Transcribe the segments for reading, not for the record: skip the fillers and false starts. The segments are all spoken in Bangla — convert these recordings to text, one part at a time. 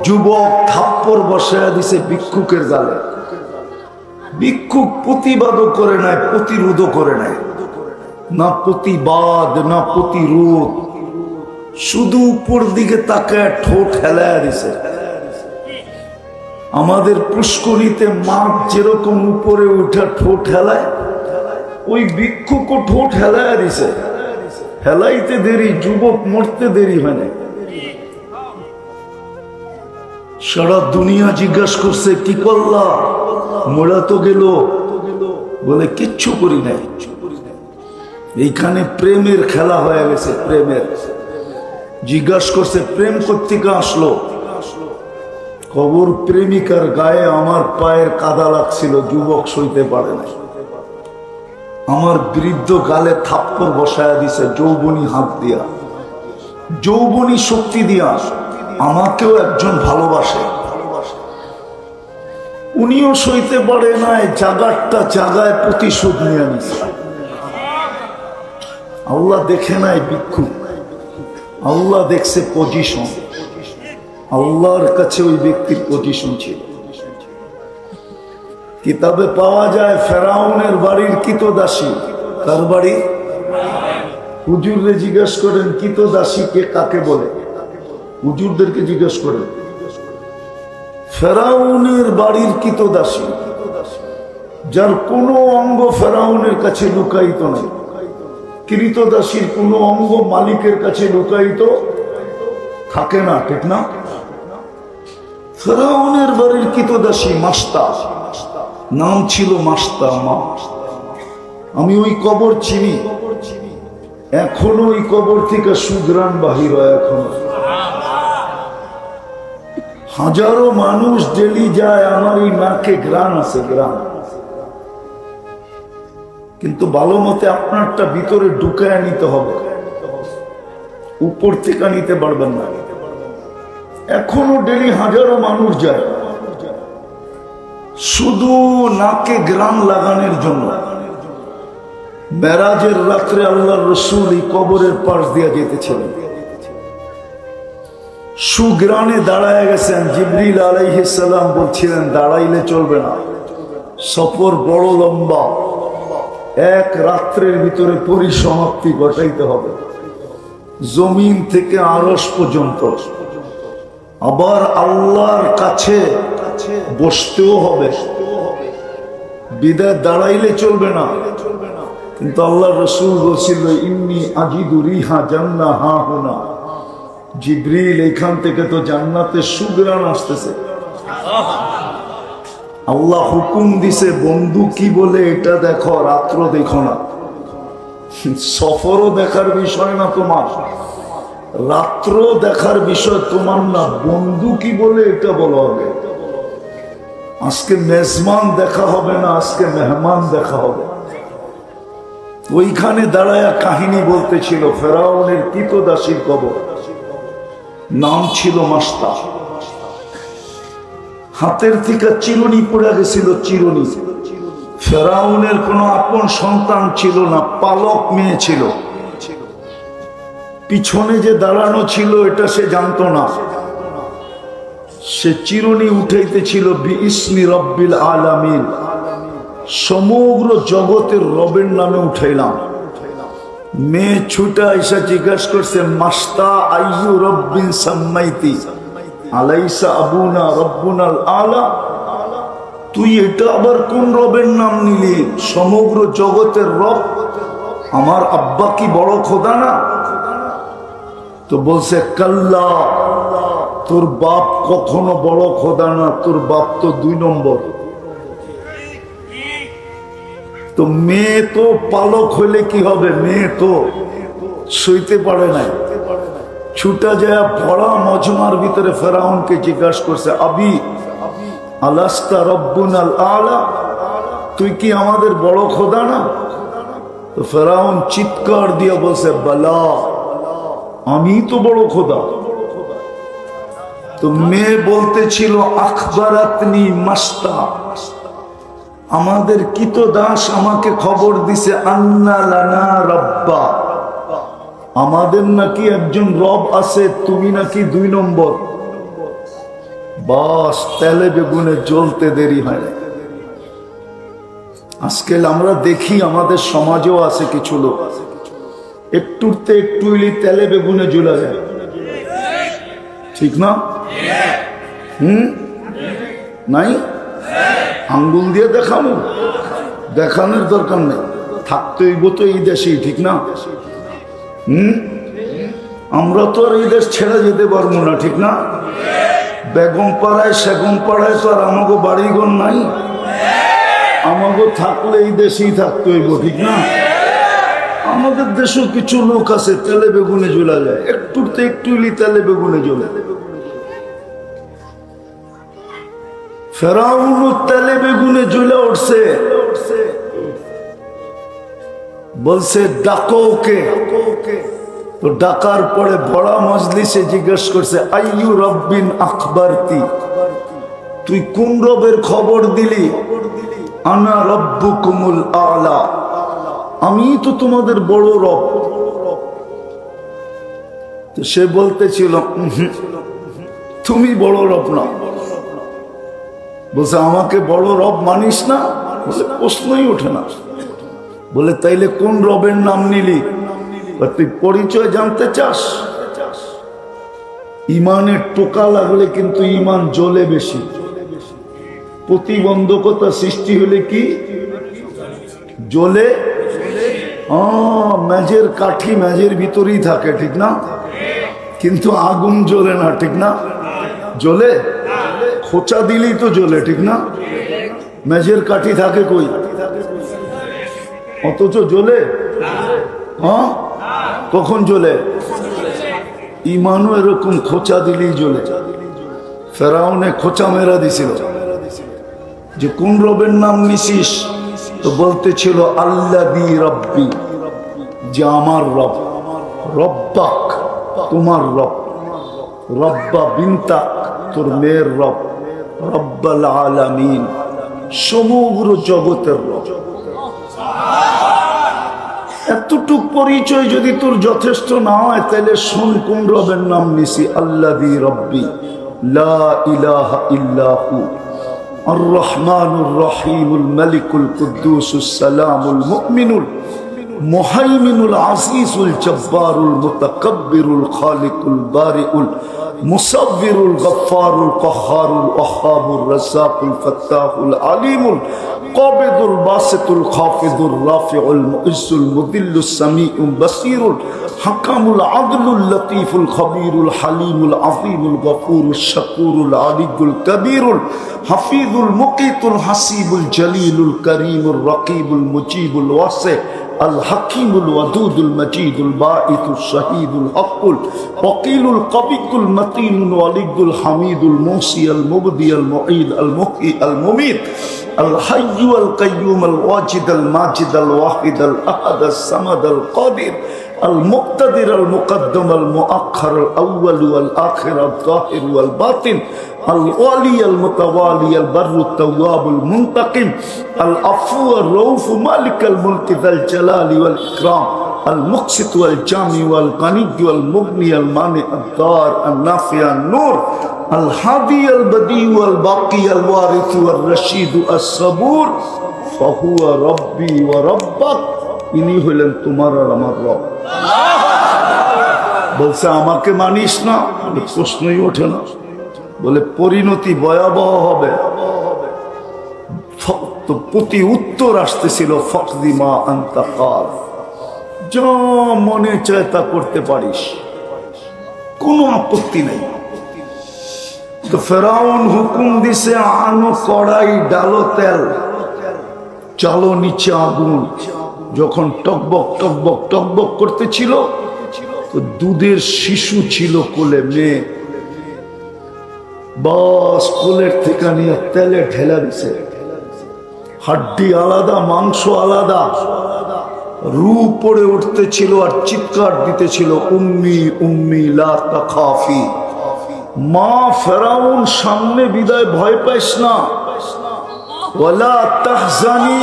যুবক থাপ্পড় বসায়া দিছে ভিক্ষুকের জালে। ভিক্ষুক প্রতিবাদও করে নাই, প্রতিরোধও করে নাই, না প্রতিবাদ না প্রতিরোধ, শুধু উপর দিকে তাকায় ঠোঁট হেলায়া দিছে। আমাদের পুষ্করিতে মাছ যেরকম উপরে উঠা ঠোঁট হেলায়, ওই ভিক্ষুকও ঠোঁট হেলায়া দিছে। হেলাইতে দেরি, যুবক মরতে দেরি হয় না। সারা দুনিয়া জিজ্ঞাসা করছে কি করলা, মোড়া তো গেল, বলে কিচ্ছু করি নাই। এইখানে প্রেমের খেলা হয়ে গেছে। প্রেমের জিজ্ঞাসা করছে প্রেম কোত্থেকে আসলো, খবর প্রেমিকার গায়ে আমার পায়ের কাদা লাগছিল, যুবক সইতে পারে না। আমার বৃদ্ধ গালে থাপ্পড় বসায়া দিছে যৌবনী হাত দিয়া, যৌবনী শক্তি দিয়া। আমাকেও একজন ভালোবাসে, উনিও সইতে পারে নাই, জাগারটা জাগায় প্রতিশোধ নিয়ে নিছে। আল্লাহ দেখে নাই ভিক্ষুক, আল্লাহ দেখছে পজিশন। আল্লাহর কাছে ওই ব্যক্তির পজিশন ছিল। কিতাবে পাওয়া যায় ফেরাউনের বাড়ির কিতদাসী। কার বাড়ি? হুজুররে জিজ্ঞেস করেন কিতদাসী কে কাকে বলে, হুজুরদেরকে জিজ্ঞেস করেন। ফেরাউনের বাড়ির কিতদাসী, যার কোনো অঙ্গ ফেরাউনের কাছে লুকায়িত নেই। কৃতদাসীর কোনো অঙ্গ মালিকের কাছে লুকায়িত থাকে না, ঠিক না? ফেরাউনের বাড়ির কিতদাসী মাস্তা, নাম ছিল মাস্তা মা। আমি ওই কবর চিনি, এখনো ওই কবর থেকে সুগ্রাণ বাহির হয়। এখনো হাজারো মানুষ ডেলি যায়, আমার এই নাকে গ্রাণ আছে, গ্রাণ। কিন্তু ভালো মতে আপনারটা ভিতরে ঢুকায় নিতে হবে, উপর থেকে নিতে পারবেন না। এখনো ডেলি হাজারো মানুষ যায় শুধু নাকে গ্রাণ লাগানোর জন্য। মেরাজের রাত্রে আল্লাহর রাসূল এই কবরের পাশ দিয়ে যেতেছিলেন, সুগ্রাণে দাঁড়ায় গেছেন। জিবরিল আলাইহিস সালাম বলছিলেন দাঁড়াইলে চলবে না, সফর বড় লম্বা, এক রাত্রের ভিতরে পরিসমাপ্তি ঘটাইতে হবে, জমিন থেকে আরশ পর্যন্ত। আবার আল্লাহর কাছে বসতেও হবে, বিদায় দাঁড়াইলে চলবে না। কিন্তু আল্লাহ রাসূল বলছিল ইন্নী আজিদু রিহা জান্নাহ হা হুনা, জিবরিল এখান থেকে তো জান্নাতের সুগ্রাণ আসতেছে। আল্লাহ হুকুম দিছে বন্ধু কি বলে এটা দেখো, রাত্র দেখো না। সফরও দেখার বিষয় না তোমার, রাত্র দেখার বিষয় তোমার না, বন্ধু কি বলে এটা বলা হবে। আজকে মেজমান দেখা হবে না, আজকে মেহমান দেখা হবে। ওইখানে দাঁড়ায়া কাহিনী বলতেছিল ফেরাউনের কিতদাসীর কবর, নাম ছিল মাস্তা। হাতের থেকে চিরুনি পড়ে গেছিল, চিরুনি। ফেরাউনের কোনো আপন সন্তান ছিল না, পালক মেয়ে ছিল। পিছনে যে দাঁড়ানো ছিল এটা সে জানতো না। সে চিরুনি উঠাইতেছিল বিইসমি রব্বিল আলামিন, সমগ্র জগতের রবের নামে উঠাইলাম। মেয়ে ছুটা এসে জিজ্ঞাসা করছে মাস্তা আইয়ু রব্বিন সাম্মাইতি আলাইসা আবুনা রব্বুনাল আলা, তুই এটা আবার কোন রবের নাম নিলি? সমগ্র জগতের রব আমার আব্বা কি বড় খোদা না? তো বলছে কাল্লা, তোর বাপ কখনো বড় খোদা না, তোর বাপ তো 2 নম্বর। তো মেয়ে তো পালক হইলে কি হবে, মেয়ে তো সইতে পারে নাই। ছুটা যায় ভরা মজমার ভিতরে ফেরাউনকে জিজ্ঞাসা করছে আবি আলাস্তা রব্বুনাল আলা, তুই কি আমাদের বড় খোদা না? তো ফেরাউন চিৎকার দিয়ে বলছে বালা, আমি তো বড় খোদা। তো মেয়ে বলতেছিল আখবারাতনি মাস্তা, আমাদের কিতদাস আমাকে খবর দিছে আন্না লানা রব্বা, আমাদের নাকি একজন রব আছে, তুমি নাকি 2 নম্বর। বাস তেলে বেগুনে জ্বলতে দেরি হয় না। আজকাল আমরা দেখি আমাদের সমাজেও আছে কিছু লোক একটুতে একটু তেলে বেগুনে জ্বলা যায়, ঠিক না? নাই আঙ্গুল দিয়ে দেখানো, দেখানোর দরকার নেই, থাকতে হইব তো এই দেশেই, ঠিক না? আমরা তো আর এই দেশ ছেড়ে যেতে পারবো না, ঠিক না? বেগম পাড়ায় সেগম পাড়ায় তো আর আমাকে বাড়িঘর নাই, আমাকে থাকলে এই দেশেই থাকতে হইব, ঠিক না? আমাদের দেশেও কিছু লোক আছে তেলে বেগুনে জ্বলা যায়, একটুতে একটু তেলে বেগুনে জ্বলে। ফেরাউন তেলে বেগুনে জ্বলে উঠছে, বলছে ডাকো ওকে। তো ডাকার পরে বড় মজলিসে জিজ্ঞেস করছে, আইয়ু রব্বিন আখবারতি, তুই কোন রবের খবর দিলি? আনা রব্বুকুমুল আলা, আমি তো তোমাদের বড় রব। তো সে বলতেছিল, তুমি বড় রব না। বলছে আমাকে বড় রব মানিস না? বলে প্রশ্নই ওঠে না। বলে তাইলে কোন রবের নাম নিলি? তুই পরিচয় জানতে চাস? ইমানের টোকা লাগলে কিন্তু ইমান জ্বলে বেশি, প্রতিবন্ধকতা সৃষ্টি হলে কি জ্বলে? মেজের কাঠি মেজের ভিতরেই থাকে, ঠিক না? কিন্তু আগুন জ্বলে না, ঠিক না? জ্বলে খোঁচা দিলেই তো জ্বলে, ঠিক না? মেজের কাঠি থাকে কই, অথচ জ্বলে? কখন জ্বলে? ইমানও এরকম খোঁচা দিলেই জ্বলে। ফেরাউনে খোঁচা মেরা দিছিল যে কোন রবের নাম নিছিস? তো বলতেছিল আল্লাযী রব্বি, যে আমার রব, রব্বাক তোমার রব, রব্বা বিনতাক তোর মেয়ের রব, রব্বাল আলামিন সমগ্র জগতের রব। এতটুক পরিচয় যদি তোর যথেষ্ট না হয় তাহলে শোন কোন রবের নাম নিছি। আল্লাযী রব্বি লা ইলাহা ইল্লাহু আর রহমানুর রহিমুল মালিকুল কুদ্দুসুস সালামুল মুমিনুল মুহাইমিনুল আজিজুল জব্বারুল মুতাকাব্বিরুল খালিকুল বারিউল মুসাব্বিরুল গফফারুল কহ্হারুল ওয়াহ্হাবুর রাজ্জাকুল ফাত্তাহুল আলিমুল কাবিদুল বাসিতুল খাফিদুর রাফিউল মুইজ্জুল মুদিল্লুস সামিউল বাসীরুল হাকামুল আদলুল লতীফুল খবীরুল হালিমুল আযীমুল গফুরুশ শাকুরুল আলিয়ুল কবীরুল হাফিজুল মুকিতুল হাসিবুল জলিলুল করিমুর রকিবুল মুজিবুল ওয়াসি الحكيم الودود المجيد الباعث الشهيد الحق الوكيل القوي المتين الولي الحميد الموصي المبدي المعيد المحيي المميت الحي القيوم الواجد الماجد الواحد الأحد الصمد القادر المقتدر المقدم المؤخر الأول والآخر الظاهر والباطن الوالي المتوالي البر التواب المنتقم العفو الرؤوف مالك الملك ذا الجلال والإكرام المقسط والجامع والغني والمغني المانع الضار النافع النور الهادي البديع والباقي الوارث والرشيد الصبور فهو ربي وربك ইনি হলেন তোমার আর আমার রব। বলছে আমাকে মানিস না? প্রশ্নই ওঠে না। বলে পরিণতি ভয়াবহ হবে। তো প্রতি উত্তর আসতেছিল ফকদি মা আনতা কাল, যা মনে চায় তা করতে পারিস, কোনো আপত্তি নেই। তো ফেরাউন হুকুম দিছে আনো কড়াই, ডালো তেল, চালো নিচে আগুন। যখন টকবক টকবক টকবক করতেছিল তো দুধের শিশু ছিল কোলে, মেয়ে, বাস কোলের থেকে নিয়ে তেলে ঢেলা দিছে। হাড্ডি আলাদা, মাংস আলাদা, রু পড়ে উঠতেছিল আর চিৎকার দিতেছিল, উম্মি উম্মি লা তাখাফি। মা ফেরাউন সামনে বিদায়, ভয় পাইস না, ওয়ালা তাহজানি,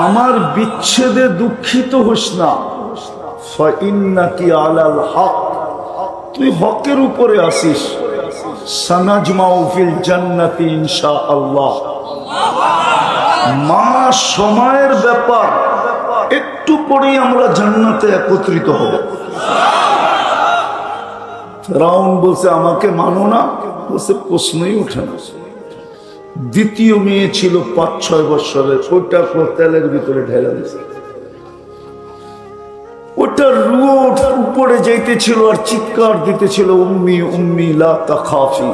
আমার বিচ্ছেদে দুঃখিত হোস না, ফাইন্নাকি আলাল হক, তুই হকের উপরে আসিস। সানাজমাউ ফিল জান্নাতি ইনশাআল্লাহ। মা সময়ের ব্যাপার, একটু পরেই আমরা জান্নাতে একত্রিত হব। ফেরাউন বলছে আমাকে মানো না, বলছে প্রশ্নই ওঠে না। দ্বিতীয় মেয়ে ছিল 5-6 বছরের, ওটা তেলের ভিতরে ঢেলে দিয়েছে। ওটা রোড উপরে যাইতেছিল আর চিৎকার দিতেছিল, উম্মি উম্মি লা তাখাফি,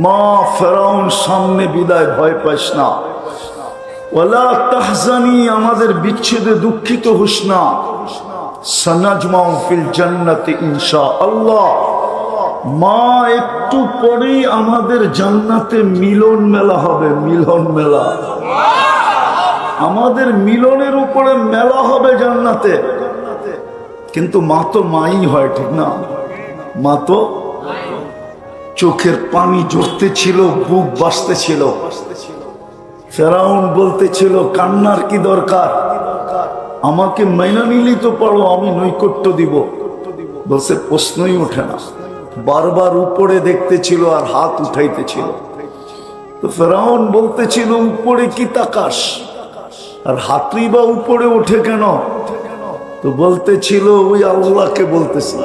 মা ফেরাউন সামনে বিদায়, ভয় পাইস না। ওয়ালা তাহজানি, আমাদের বিচ্ছেদে দুঃখিত হোস না। সানাজমাউ ফিল জান্নাতি ইনশাআল্লাহ, মা একটু পরেই আমাদের জান্নাতে মিলন মেলা হবে। মিলন মেলা, আমাদের মিলনের উপরে মেলা হবে জান্নাতে। কিন্তু মা তো মাই হয়, ঠিক না? মা তো চোখের পানি ঝরতে ছিল, বুক বাসতে ছিল। ফেরাউন বলতেছিল কান্নার কি দরকার, আমাকে মাইনা নিলেই তো পারো, আমি নৈকট্য দিব। বলছে প্রশ্নই ওঠে না। বারবার উপরে দেখতেছিল আর হাত উঠাইতেছিল। তো ফেরাউন বলতেছিল উপরে কি তাকাস, আর হাতই বা উপরে ওঠে কেন? তো বলতেছিল ওই আল্লাহকে বলতেছি,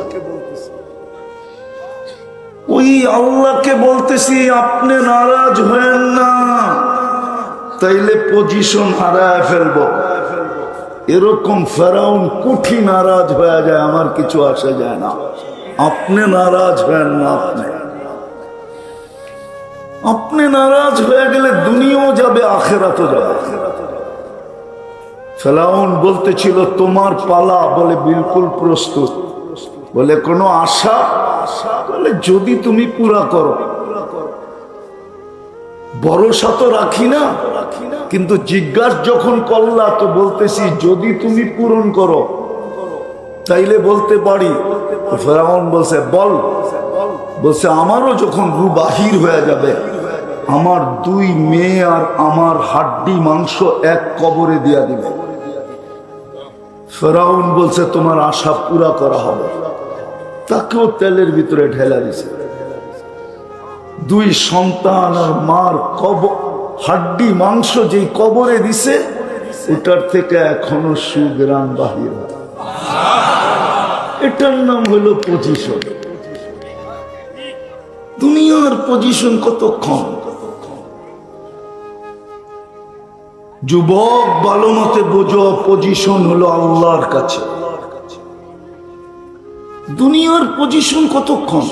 ওই আল্লাহকে বলতেছি আপনি নারাজ হয়েন না, তাইলে পজিশন হারায় ফেলবো। এরকম ফেরাউন কোটি নারাজ হয়ে যায়, আমার কিছু আসে যায় না। আপনি নারাজ হয়েন না, আপনি নারাজ হয়ে গেলে দুনিয়াও যাবে, আখেরাতও যাবে। ফেরাউন বলতেছিল তোমার পালা, বলে বিলকুল প্রস্তুত। বলে কোনো আশা? বলে যদি তুমি পুরা করো। ভরসা তো রাখি না, কিন্তু জিজ্ঞাসা যখন করলা তো বলতেছি যদি তুমি পূরণ করো তাইলে বলতে পারি। ফেরাউন বলছে বল। বলছে আমারও যখন রূহ বাহির হয়ে যাবে, আমার 2 মেয়ে আর আমার হাড্ডি মাংস এক কবরে দিয়া দিবে। ফেরাউন বলছে তোমার আশা পুরা করা হবে। তাকেও তেলের ভিতরে ঢেলা দিছে। 2 সন্তান আর মার হাড্ডি মাংস যেই কবরে দিছে, ওটার থেকে এখনো সুগ্রাণ বাহির হয়। এটার নাম হলো পজিশন। দুনিয়ার পজিশন কতক্ষণ? যুবক ভালো মতে বোঝো, পজিশন হলো আল্লাহর কাছে। দুনিয়ার পজিশন কতক্ষণ?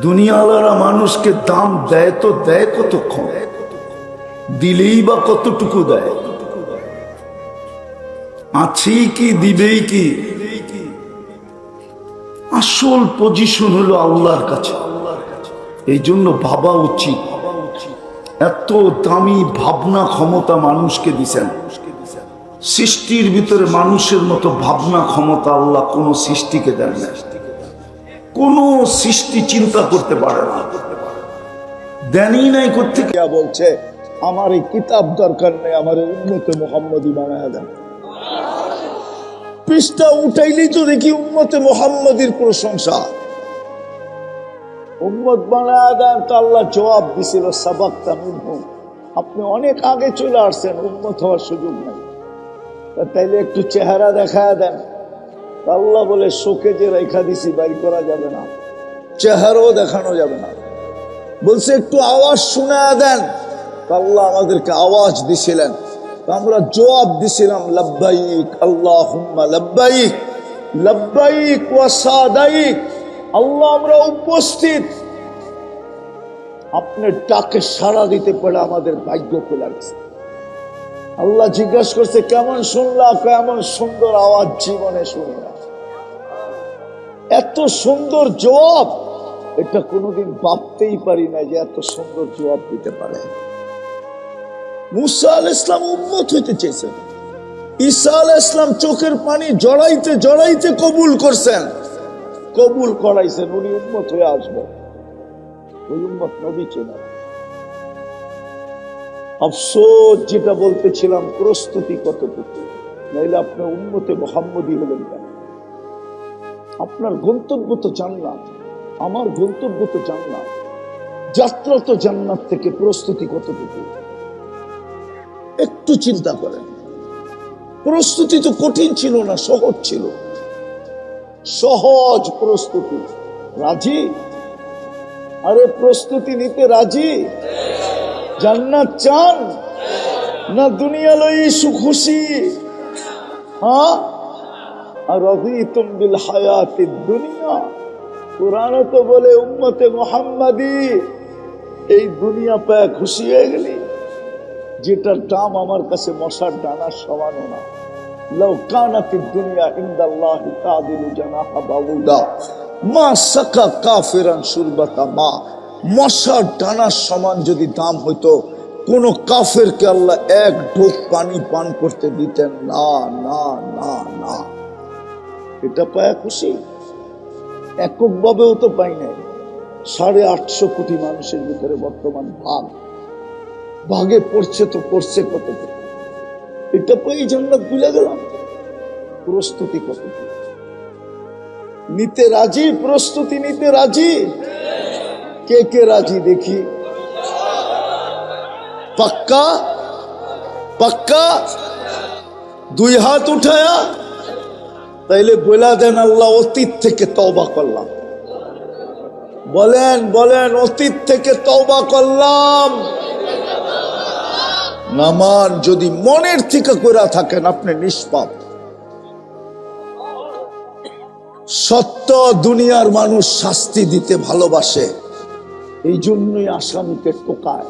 দুনিয়াওয়ালারা মানুষকে দাম দেয় তো দেয় কতক্ষণ, দিলেই বা কতটুকু দেয়? আছি কি দিবেই কি? আসল পজিশন হলো আল্লাহর কাছে। এই জন্য ভাবা উচিত, এত দামি ভাবনা ক্ষমতা মানুষকে দিছেন। সৃষ্টির ভিতরে মানুষের মতো ভাবনা ক্ষমতা আল্লাহ কোন সৃষ্টিকে দেন না। কোন সৃষ্টি চিন্তা করতে পারে না, দেনই নাই। করতে বলছে আমার এই কিতাব দরকার নেই, আমার উম্মতে মুহাম্মদী বানায়া দেন। পৃষ্ঠা উঠাইলেই তো দেখি উম্মতে মুহাম্মদীর প্রশংসা। উম্মত বানায়া দেন, তো আল্লাহ জবাব দিছিল সাবাক্তা মিনহুম, আপনি অনেক আগে চলে আসছেন, উম্মত হওয়ার সুযোগ নাই। তাইলে একটু চেহারা দেখায়া দেন। আল্লাহ বলে শোকে যে রেখা দিছি বাইর করা যাবে না, চেহারাও দেখানো যাবে না। বলছে একটু আওয়াজ শোনায়া দেন। আল্লাহ আমাদেরকে আওয়াজ দিছিলেন, আমরা জবাব দিছিলাম লাব্বাইক আল্লাহুম্মা লাব্বাইক, লাব্বাইক ওয়া সাদাইক। আল্লাহ আমরা উপস্থিত, আপনার ডাকে সাড়া দিতে পারে আমাদের ভাগ্য খোলা গেছে। আল্লাহ জিজ্ঞাসা করছে কেমন শুনলা? কেমন সুন্দর আওয়াজ, জীবনে শুনি না। এত সুন্দর জবাব, এটা কোনোদিন ভাবতেই পারি না যে এত সুন্দর জবাব দিতে পারে। মুসা আলাইহিস সালাম উম্মত হইতে চেয়েছেন, ঈসা আলাইহিস সালাম চোখের পানি জড়াইতে জড়াইতে কবুল করছেন, কবুল করাইছেন, উনি উম্মত হয়ে আসবেন। ওই উম্মত নবী চেনা। আফসোস যেটা বলতেছিলাম, প্রস্তুতি কতটুকু, নাইলে আপনি উম্মতে মুহাম্মদী হলেন কেন? আপনার গন্তব্য তো জান্নাত। আমার গন্তব্য তো জান্নাত, যাত্রা তো জান্নাত থেকে, প্রস্তুতি কতটুকু একটু চিন্তা করেন। প্রস্তুতি তো কঠিন ছিল না, সহজ ছিল, সহজ প্রস্তুতি। রাজি? আরে প্রস্তুতি নিতে রাজি? জান্নাত চান না দুনিয়া লই সুখুশি? হ্যাঁ, আর রাদিতুম বিল হায়াতিদ দুনিয়া। কুরআন তো বলে উম্মতে মুহাম্মাদি, এই দুনিয়া পেয়ে খুশি হয়ে গেলি, যেটার দাম আমার কাছে মশার ডানার সমানও না। লাউ কানাতিদ দুনিয়া ইনদাল্লাহি তাদিলু জানাহা বাউদা মা সাকা কাফিরান শুরবাতা মা। মশার ডানার সমান যদি দাম হইতো, কোন কাফেরকে আল্লাহ এক ঢোক পানি পান করতে দিতেন না, না, না, না। এটা পায়া খুশি? এককভাবেও তো পাই নাই। 850 কোটি মানুষের ভিতরে বর্তমান ভাগে পড়ছে, তো পড়ছে কত? এটা পেয়ে জান্নাত ভুলে গেলাম। প্রস্তুতি কত নিতে রাজি? প্রস্তুতি নিতে রাজি? কে কে রাজি দেখি? পাক্কা? পাক্কা? 2 হাত উঠায়া তাইলে বলা দেন, আল্লাহ অতীত থেকে তওবা করলাম। বলেন, বলেন, অতীত থেকে তওবা করলাম। নামান যদি মনের থেকে করে থাকেন, আপনি নিষ্পাপ। সত্য, দুনিয়ার মানুষ শাস্তি দিতে ভালোবাসে, এই জন্যই আসামিকে টোকায়,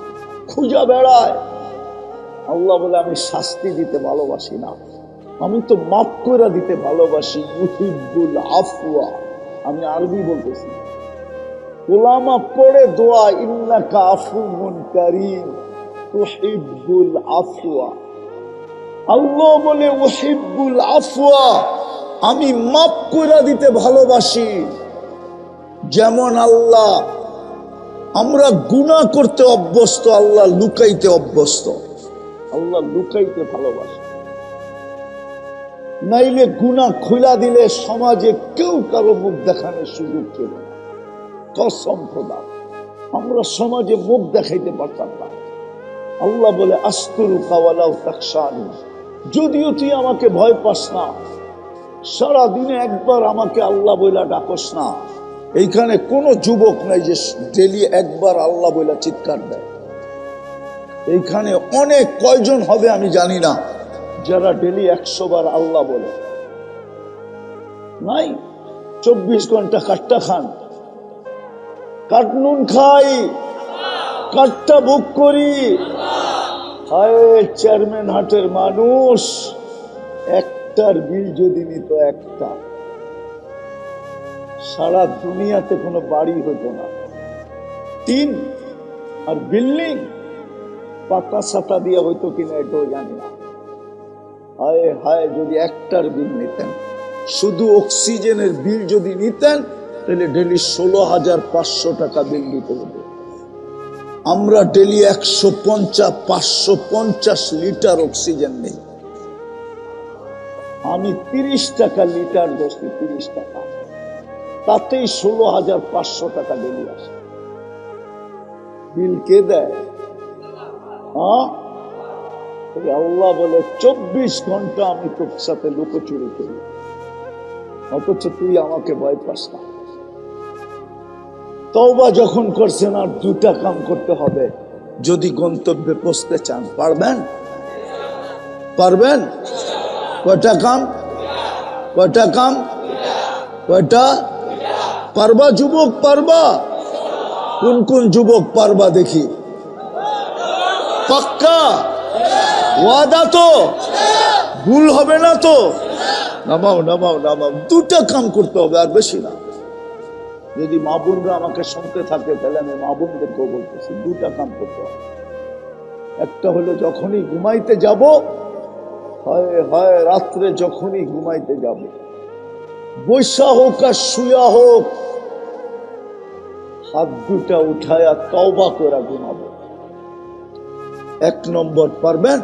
খুঁজা বেড়ায়। আল্লাহ বলে আমি শাস্তি দিতে ভালোবাসি না, আমি তো মাফ করে দিতে ভালোবাসি। ইউহিব্বুল আফওয়া। আমি আরবি বলতেছি, ওলামা পড়ে দোয়া, ইন্নাকা আফুউন কারীম তুহিব্বুল আফওয়া। আল্লাহ বলে উহিব্বুল আফওয়া, আমি মাফ করে দিতে ভালোবাসি। যেমন আল্লাহ, আমরা গুনাহ করতে অভ্যস্ত, আল্লাহ লুকাইতে অভ্যস্ত। আল্লাহ লুকাইতে ভালোবাসে, নাইলে গুনাহ খুলা দিলে সমাজে কেউ কারো মুখ দেখানোর সুযোগ ছিল না। কসম খোদা, আমরা সমাজে মুখ দেখাইতে পারতাম না। আল্লাহ বলে আস্তুরুকা ওয়ালাউ তাখশানি, যদিও তুই আমাকে ভয় পাস না, সারাদিনে একবার আমাকে আল্লাহ বইলা ডাকস না। এইখানে কোনো যুবক নাই যে ডেলি একবার আল্লাহ বইলা চিৎকার দেয়। এইখানে অনেক কয়জন হবে আমি জানি না যারা ডেলি 100 বার আল্লাহ বলে। নাই, 24 ঘন্টা কাট্টা খান, কাটনুন খাই, কাট্টা বুক করি। হায় চেয়ারম্যান হাটের মানুষ, একটার বিল যদি নিত, একটা, সারা দুনিয়াতে কোনো বাড়ি হতো না। 3 আর বিল্ডিং পাতা সাতা দিয়ে হইতো কিনা এটাও জানি না। হায় হায়, যদি একটার বিল নিতেন, শুধু অক্সিজেনের বিল যদি নিতেন, তাহলে ডেলি 16,500 টাকা বিল দিতে হতো। আমরা ডেলি 550 লিটার অক্সিজেন নেই। আমি 30 টাকা লিটার দোস্তি, 30 টাকা, তাতেই 16,500 টাকা ডেলি আসে। বিল কে দেয়? আল্লাহ বলে 24 ঘন্টা আমি তোর সাথে লুকোচুরি করি, অথচ তুই আমাকে ভয় পাস না। তওবা যখন করছেন, আর 2টা কাম করতে হবে যদি গন্তব্যে পৌঁছতে চান। পারবেন? পারবেন? কয়টা কাম? কয়টা কাম? কয়টা? পারবা যুবক? পারবা? কোন কোন যুবক পারবা দেখি? পাক্কা ওয়াদা তো? ভুল হবে না তো? নামাও, নামাও, নামাও। 2টা কাম করতে হবে, আর বেশি না। যদি মা বোনরা আমাকে শুনতে থাকে, তাহলে আমি মা বোনদেরকেও বলতেছি, 2টা কাম করতে হবে। একটা হলো যখনই ঘুমাইতে যাব, হয় হয় রাত্রে যখনই ঘুমাইতে যাব, বৈশা হোক আর শুয়া হোক, হাত 2টা উঠায়া তওবা করে ঘুমাবো। 1 নম্বর, পারবেন?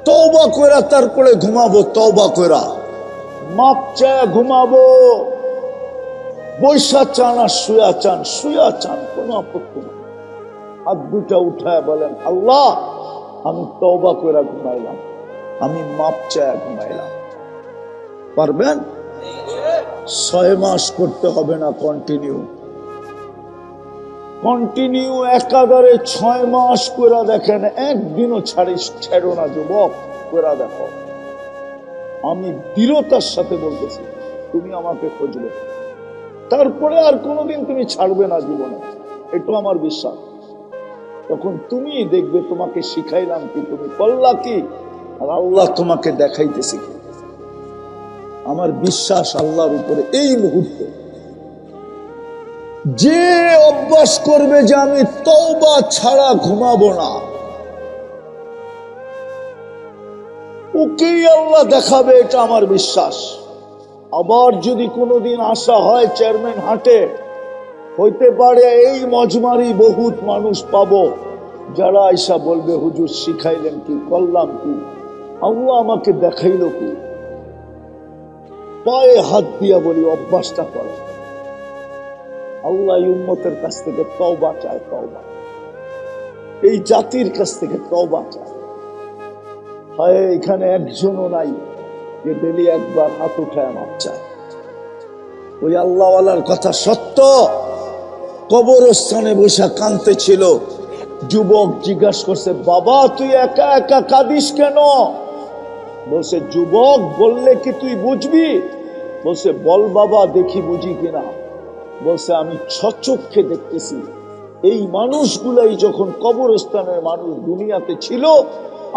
তওবা করে তারপরে ঘুমাবো, তওবা করে মাপ চায় ঘুমাবো। বৈশা চান আর শুয়া চান, শুয়া চান, কোনো আপত্তি নেই। হাত দুটা উঠায় বলেন, আল্লাহ আমি তওবা করে ঘুমাইলাম, আমি মাপ চায় ঘুমাইলাম। পারবেন? 6 মাস করতে হবে না, কন্টিনিউ কন্টিনিউ একাধারে 6 মাস করে দেখেন, একদিনও ছেড়ো না যুবক, করে দেখো। আমি দৃঢ়তার সাথে বলতেছি, তুমি আমাকে খুঁজবে, তারপরে আর কোনোদিন তুমি ছাড়বে না জীবনে, এটা আমার বিশ্বাস। তখন তুমি দেখবে তোমাকে শিখাইলাম কি, তুমি করলা কি, আর আল্লাহ তোমাকে দেখাইতেছে কি। আমার বিশ্বাস আল্লাহর উপরে। এই মুহূর্তে যে অভ্যাস করবে যে আমি তওবা ছাড়া ঘুমাবো না, ওকেই আল্লাহ দেখাবে, এটা আমার বিশ্বাস। আবার যদি কোনোদিন আশা হয় চেয়ারম্যান হাটে, হইতে পারে এই মজমারি বহুত মানুষ পাবো যারা আয়সা বলবে, হুজুর শিখাইলেন কি, করলাম কি, আল্লাহ আমাকে দেখাইল কি। পায়ে হাত দিয়া বলি, অভ্যাসটা করে। আল্লাহ উম্মতের কাছ থেকে তওবা চায়, তওবা। এই জাতির কাছ থেকে তওবা চায়। হয় এখানে একজনও নাই যে ডেলি একবার হাত উঠায় মাপ চায়। ওই আল্লাহওয়ালার কথা সত্য। কবরস্থানে বসে কাঁদতে ছিল, যুবক জিজ্ঞাসা করছে, বাবা তুই একা একা কাঁদিস কেন? বলছে, যুবক বললে কি তুই বুঝবি? বলছে, বল বাবা, দেখি বুঝি কিনা। বলছে, আমি সচক্ষে দেখতেছি এই মানুষগুলাই যখন কবরস্থানের মানুষ দুনিয়াতে ছিল,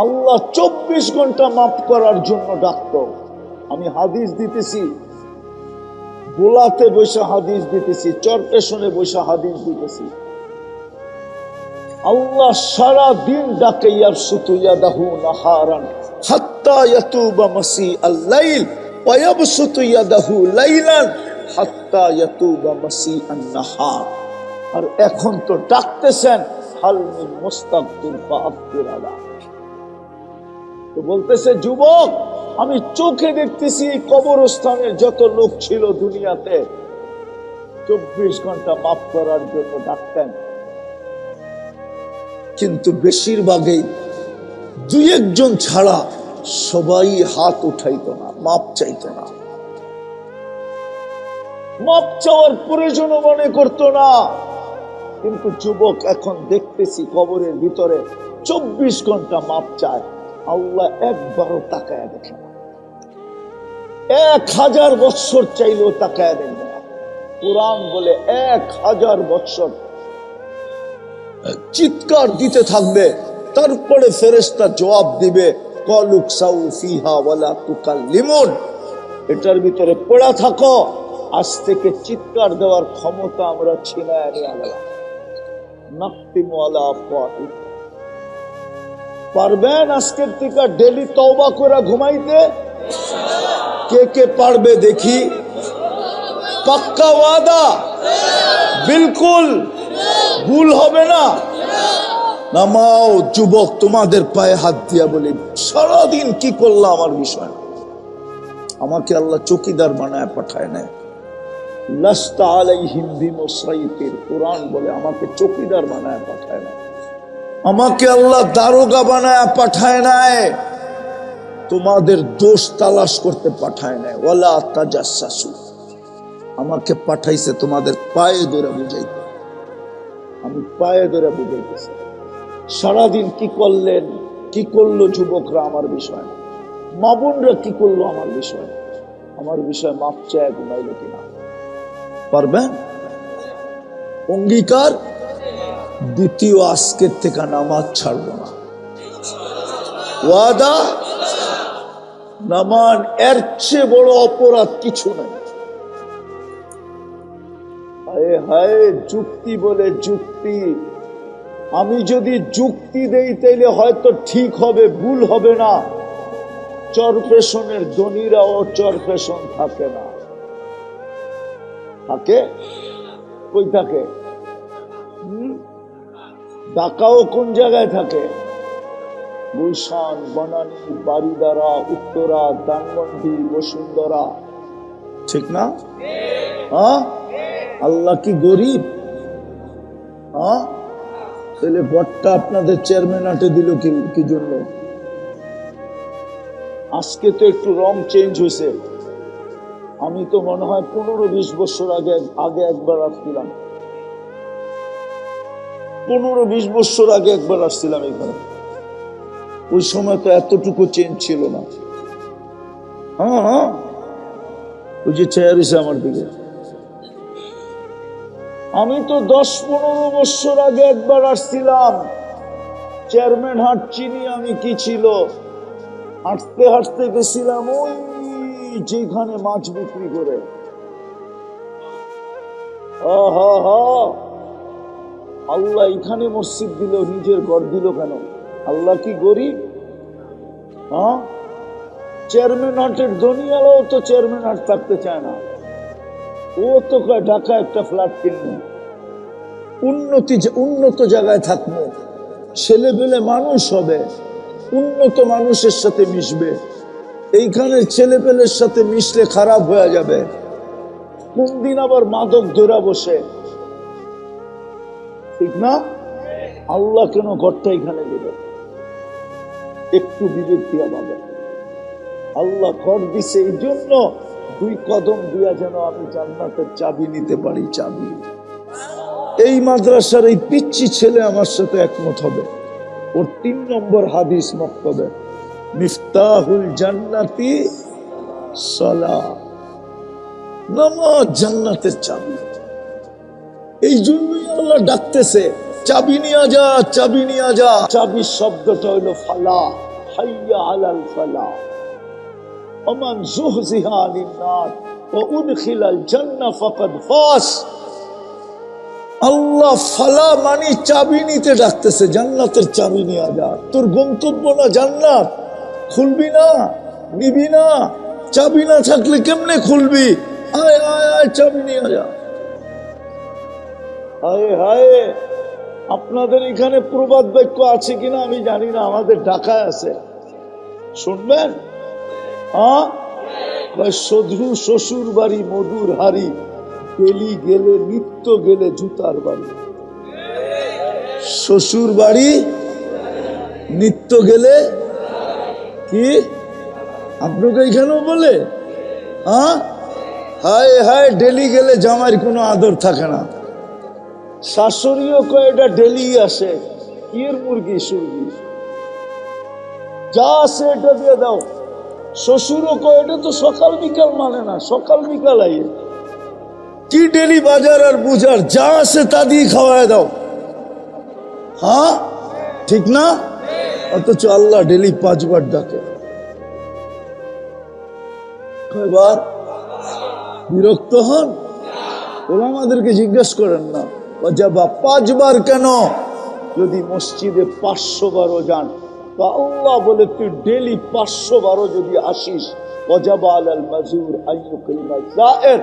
আল্লাহ 24 ঘন্টা মাফ করার জন্য ডাকত। আমি হাদিস দিতেছি, বোলাতে বসে হাদিস দিতেছি, চরপেশনে বসে হাদিস দিতেছি। আল্লাহ সারা দিন ডাকে, ইয়াবসুতু ইয়াদাহু নাহারান হাত্তা ইয়াতুবা মাসিআল লাইল ওয়া ইয়াবসুতু ইয়াদাহু লাইলান হাত্তা ইয়াতুবা মাসিআন নাহার। আর এখন তো ডাকতেছেন, হাল মিন মুস্তাগফির ফাগফির আলা। তো বলতেছে, যুবক আমি চোখে দেখতেছি এই কবরস্থানের যত লোক ছিল দুনিয়াতে 24 ঘন্টা মাফ করার জন্য ডাকতেন, কিন্তু বেশিরভাগই 2-1 জন ছাড়া সবাই হাত উঠাইতো না, মাপ চাইতো না, মাপ চাওয়ার প্রয়োজন মনে করতো না। কিন্তু যুবক এখন দেখতেছি কবরের ভিতরে 24 ঘন্টা মাপ চায়, আল্লাহ একবারও তাকায় দেখে না। 1000 বৎসর চাইলেও তাকায় দেখবে না। কুরআন বলে 1000 বৎসর চিৎকার দিতে থাকবে, তারপরে ফেরেশতা জবাব দিবে, কলুক সাউ ফিহা ওয়ালা তুকাল্লিমুন। এটার ভিতরে পড়া থাকো, আজ থেকে চিৎকার দেওয়ার ক্ষমতা আমরা ছিনায় নিয়ে গেলাম। নাক্তিমু আলা আফওয়াহিহিম। পারবেন আজকের থেকে ডেলি তওবা করে ঘুমাইতে? কে কে পারবে দেখি? পাক্কা ওয়াদা? বিলকুল ভুল হবে না? নামাও যুবক, তোমাদের পায়ে হাত দিয়া বলি, সারাদিন কি করলাম আমার বিষয়। আমাকে আল্লাহ চৌকিদার বানায় পাঠায় নাই। লাস্তা আলাইহিম বিমুসাইতির। কুরআন বলে আমাকে চৌকিদার বানায় পাঠায় নাই, আমাকে আল্লাহ দারোগা বানায় পাঠায় নাই, তোমাদের দোষ তালাশ করতে পাঠায় নাই। ওয়ালা তাজাসসু। আমাকে পাঠাইছে তোমাদের পায়ে ধরে বুঝাইতে। আমি পায়ে ধরে বুঝাইতেছি। সারাদিন কি করলেন, কি করলো যুবকরা আমার বিষয়, মা বোনরা কি করলো আমার বিষয়, আমার বিষয় মাপ চায় ঘুমাইলো কিনা। পারবেন? অঙ্গীকার। দ্বিতীয়, আজকের থেকে নামাজ ছাড়বো না। ওয়াদা? নামান এর চেয়ে বড় অপরাধ কিছু নাই। হায় হায়, যুক্তি বলে যুক্তি। আমি যদি যুক্তি দেই তাইলে হয়তো ঠিক হবে, ভুল হবে না। চরপেশনের ধনীরাও চরপেশন থাকে না। থাকে? কই থাকে? ঢাকাও কোন জায়গায় থাকে? গুলশান, বনানী, বারিধারা, উত্তরা, ধানমন্ডি, বসুন্ধরা, ঠিক না? হ্যাঁ, আল্লাহ কি গরিব? হ্যাঁ, তাহলে ভোটটা আপনাদের চেয়ারম্যান হাটে দিল কি জন্য? আজকে তো একটু রং চেঞ্জ হয়েছে। আমি তো মনে হয় 15-20 বছর আগে একবার আসছিলাম। 15-20 বছর আগে একবার আসছিলাম এখানে। ওই সময় তো এতটুকু চেঞ্জ ছিল না। হ্যাঁ হ্যাঁ, ওই যে চেয়ার এসে আমার দিকে। আমি তো 10-15 বছর আগে একবার আসছিলাম। চেয়ারম্যান হাট চিনি আমি, কি ছিল? হাঁটতে হাঁটতে গেছিলাম ওই যেখানে মাছ বিক্রি করে। আল্লাহ এখানে মসজিদ দিল, নিজের ঘর দিল কেন? আল্লাহ কি গরিব? হ্যাঁ, চেয়ারম্যান হাটের ধনিয়ালাও তো চেয়ারম্যান হাট থাকতে চায় না। ও তো কয় ঢাকা একটা ফ্ল্যাট কিনবো, উন্নত জায়গায় থাকবো, ছেলে পেলে মানুষ হবে, উন্নত মানুষের সাথে মিশবে। এইখানে ছেলে পেলের সাথে মিশলে খারাপ হয়ে যাবে। কোন দিন আবার মাদক ধরা বসে, ঠিক না? আল্লাহ কেন ঘরটা এখানে দেবে? একটু বিবেক দিয়া পাবে। আল্লাহ ঘর দিছে এই জন্য 2 কদম দিয়া যেন আমি জান্নাতের চাবি নিতে পারি। চাবি এই মাদ্রাসার এই পিচ্চি ছেলে আমার সাথে একমত হবে। ওর 3 নম্বর হাদিস মক্তবে, মিফতাহুল জান্নাতি সালাহ, নামাজ জান্নাতের চাবি। এই জন্যই আল্লাহ ডাকতেছে, চাবি নিয়ে যা, চাবি নিয়ে যা। চাবির শব্দটা হইল ফালাহ, হাইয়া আলাল ফালাহ। ওমান যুহজিহা আনিন নার ওয়া উদখিলাল জান্নাহ ফাকাদ ফাস। আল্লাহ ফালা মানে চাবি নিতে ডাকতেছে, জান্নাতের চাবি নিয়ে যা। তোর গন্তব্য না জান্নাত, খুলবি না, নিবি না। চাবি না থাকলে কেমনে খুলবি? আয় আয় আয়, চাবি নিয়ে যা। হায় হায়, আপনাদের এখানে প্রবাদ বাক্য আছে কিনা আমি জানি না, আমাদের ঢাকায় আছে, শুনবেন? হ্যাঁ, শত্রু শ্বশুর বাড়ি মধুর হাড়ি, গেলি গেলে নিত্য গেলে জুতার বাড়ি। শ্বশুর বাড়ি নিত্য গেলে কি? আপনাকে এখানেও বলে? হ্যাঁ, হায় হায়, ডেলি গেলে জামাইয়ের কোনো আদর থাকে না। শাশুড়িও কয় এটা ডেলি আসে, কি এর মুরগি সুরগি, যা আছে এটা দিয়ে দাও। শ্বশুরও কয় এটা তো সকাল বিকাল মানে না, সকাল বিকাল আইয়ে কি ডেলি বাজার আর বুঝার, যা আছে তা দিয়ে খাওয়ায় দাও। হ্যাঁ, ঠিক না? অথচ আল্লাহ ডেলি 5 বার ডাকে। কয়বার? বিরক্ত হন? ওরা আমাদেরকে জিজ্ঞেস করেন না ওয়াজাবা 5 বার কেন? যদি মসজিদে 500 বারও যান তো আল্লাহ বলে তুই ডেলি 500 বারও যদি আসিস, ওয়াজাবা আলাল মাজুর আইয়ুকিলমা যায়ের,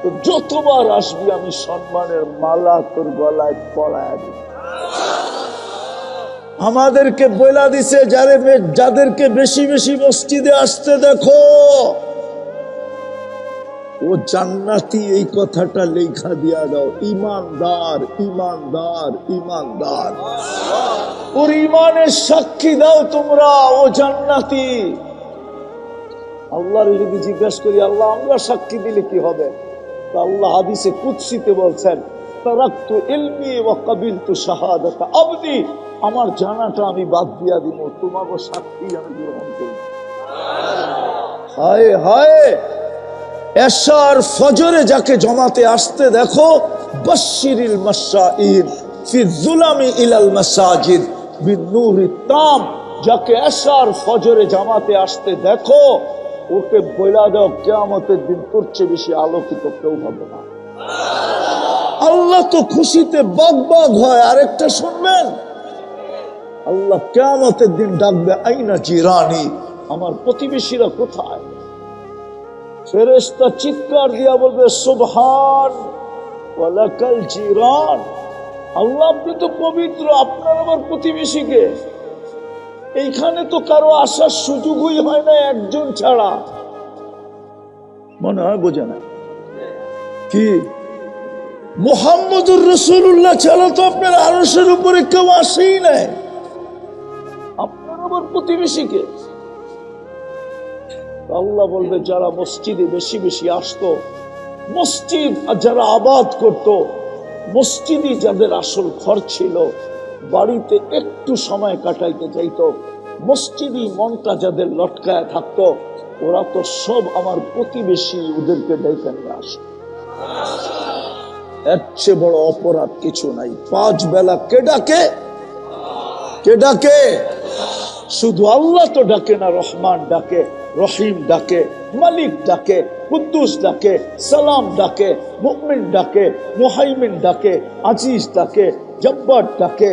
তো যতবার আসবি আমি সম্মানের মালা তোর গলায় পরায়া দিব। আমাদেরকে বইলা দিছে যাদেরকে বেশি বেশি মসজিদে আসতে দেখো ও জান্নাতি, এই কথাটা লেখা দিয়া দাও। ইমানদার ইমানদার ইমানদার, ওর ইমানের সাক্ষী দাও তোমরা, ও জান্নাতি। আল্লাহর যদি জিজ্ঞেস করি আল্লাহ আমরা সাক্ষী দিলে কি হবে, তো আল্লাহ হাদিসে কুদসিতে বলছেন তারাকতু ইলমি ওয়া কাবিলতু শাহাদাতা আবদি, আমার জানাটা আমি বাদ দিয়া দিব, তোমাকে সাক্ষী আমি গ্রহণ করব। হায় হায়, এশার ফজরে যাকে জমাতে আসতে দেখো, বাশশিরিল মাশাইর ফি যুলামি ইলাল মাসাজিদ বিনূরিত তাম, যাকে এশার ফজরে জামাতে আসতে দেখো ওকে বইলা দাও কিয়ামতের দিন তোর চেয়ে বেশি আলোকিত কেউ হবে না। আল্লাহ তো খুশিতে বাগ বাগ হয়। আরেকটা শুনবেন, আল্লাহ কিয়ামতের দিন ডাকবে আইনা জিরানি, আমার প্রতিবেশীরা কোথায়? ফেরেশতা চিৎকার দিয়া বলবে সুবহান ওয়া লাকাল জিরান, আল্লাহ আপনি তো পবিত্র, আপনার আবার প্রতিবেশীকে। এইখানে তো কারো আসার সুযোগই হয় না একজন ছাড়া, মনে হয় বোঝে না কি? মুহাম্মদুর রাসূলুল্লাহ ছাড়া তো আপনার আরশের উপরে কেউ আসেই নাই। আপনার আবার প্রতিবেশীকে আল্লাহ বলবে যারা মসজিদে বেশি বেশি আসতো, মসজিদ যারা আবাদ করত, মসজিদই যাদের আসল ঘর ছিল, বাড়িতে একটু সময় কাটাইতে যাইত, মসজিদই মনটা যাদের লটকায় থাকতো, ওরা তো সব আমার প্রতিবেশী, ওদেরকে ডেকে নিয়ে আসে। এর চেয়ে বড় অপরাধ কিছু নাই। 5 বেলা কে ডাকে? কে ডাকে? শুধু আল্লাহ তো ডাকে না, রহমান ডাকে, রহিম ডাকে, মালিক ডাকে, কুদ্দুস ডাকে, সালাম ডাকে, মুমিন ডাকে, মুহাইমিন ডাকে, আজিজ ডাকে, জব্বার ডাকে,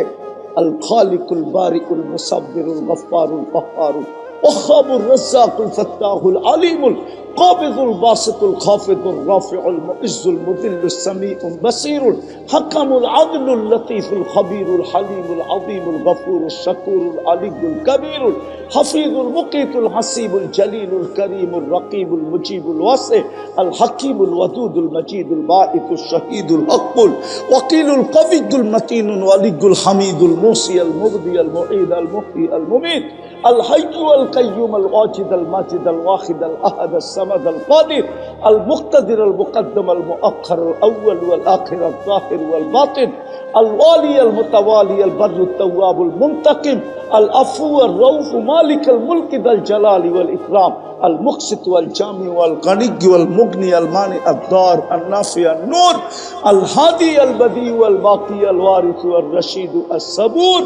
আল খালিকুল বারিকুল মুসাব্বিরুল গফফারুল কাহ্হারুল ওয়াহ্হাবুর রাজ্জাকুল ফাত্তাহুল আলিমুল কাবিদুল বাসিতুল খাফিদুর রাফিউল মুইজ্জুল মুদিল্লুস সামিউল বাসীরুল হাকামুল আদলুল লতীফুল খবীরুল হালিমুল আযীমুল গফুরুশ শাকুরুল আলিয়ুল কবীরুল হাফিজুল মুকিতুল হাসিবুল জলিলুল করিমুল রকিবুল মুজিবুল ওয়াসি আল হাকিমুল ওয়াদুদুল মজিদুল বাঈতুশ শাহীদুল হকুল ওয়াকিলুল কবিয়ুল মতিনুল ওয়ালিয়ুল হামিদুল মুসিয়াল মুগদিয়াল মুঈদ আল মুহয়ি আল মুমীত আল হাইয়্যু আল কাইয়্যুম আল ওয়াজিদ আল মাজিদ আল ওয়াহিদ আল আহাদ আস সামাদ আল কাদির আল মুক্তাদির আল মুকদ্দম আল মুআখ্খার আল আউয়াল ওয়াল আখির আল যাহির ওয়াল বাতিন আল ওয়ালি আল মুতাওয়ালি আল বাররু তাওয়াব আল মুনতাকিম আল আফু আর রউফ মালিক আল মুলক দাল জালালি ওয়াল ইকরাম আল মুকসিত ওয়াল জামি ওয়াল গানি ওয়াল মুগনি আল মানি আদ দার আল নাফি আল নূর আল হাদি আল বদি ওয়াল বাকি আল ওয়ারিস ওয়াল রশিদ আস সাবুর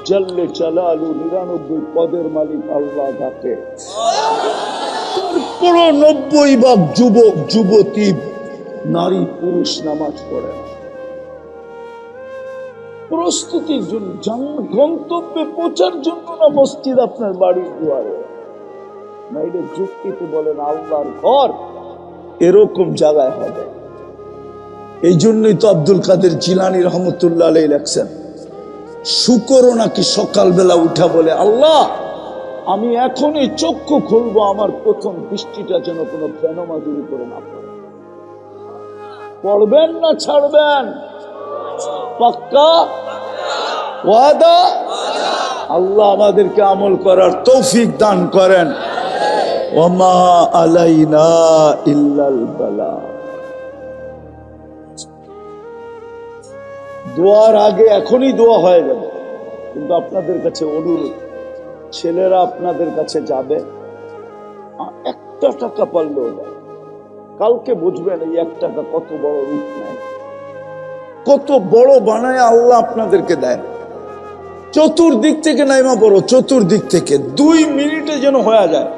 জল্লে জালালু 99 পদের মালিক আল্লাহ ডাকে। পুরো 90 যুবক যুবতী নারী পুরুষ নামাজ পড়ে না। প্রস্তুতির জন্য, গন্তব্যে পৌঁছার জন্য না মসজিদ আপনার বাড়ির দুয়ারে। না এটা যুক্তিতে বলেন আল্লাহর ঘর এরকম জায়গায় হবে। এই জন্যই তো আব্দুল কাদের জিলানী রহমতুল্লাহ আলাইহি লেখছেন, শুকরও নাকি সকালবেলা উঠা বলে আল্লাহ আমি এখনই চক্ষু খুলবো, আমার প্রথম দৃষ্টিটা যেন কোনো বেনমাজুরি করে না পড়ে। পড়বেন না ছাড়বেন? পাক্কা ওয়াদা? আল্লাহ আমাদেরকে আমল করার তৌফিক দান করেন। ওয়ামা আলাইনা ইল্লাল বালাগ। দোয়ার আগে এখনই দোয়া হয়ে যাবে, কিন্তু আপনাদের কাছে অনুরোধ, ছেলেরা আপনাদের কাছে যাবে, 1 টাকা পারলেও দেয়। কালকে বুঝবেন এই 1 টাকা কত বড় রূপ নেয়, কত বড় বানায় আল্লাহ আপনাদেরকে দেয়। চতুর্দিক থেকে নাইমা পড়ো, চতুর্দিক থেকে 2 মিনিটে যেন হয়ে যায়।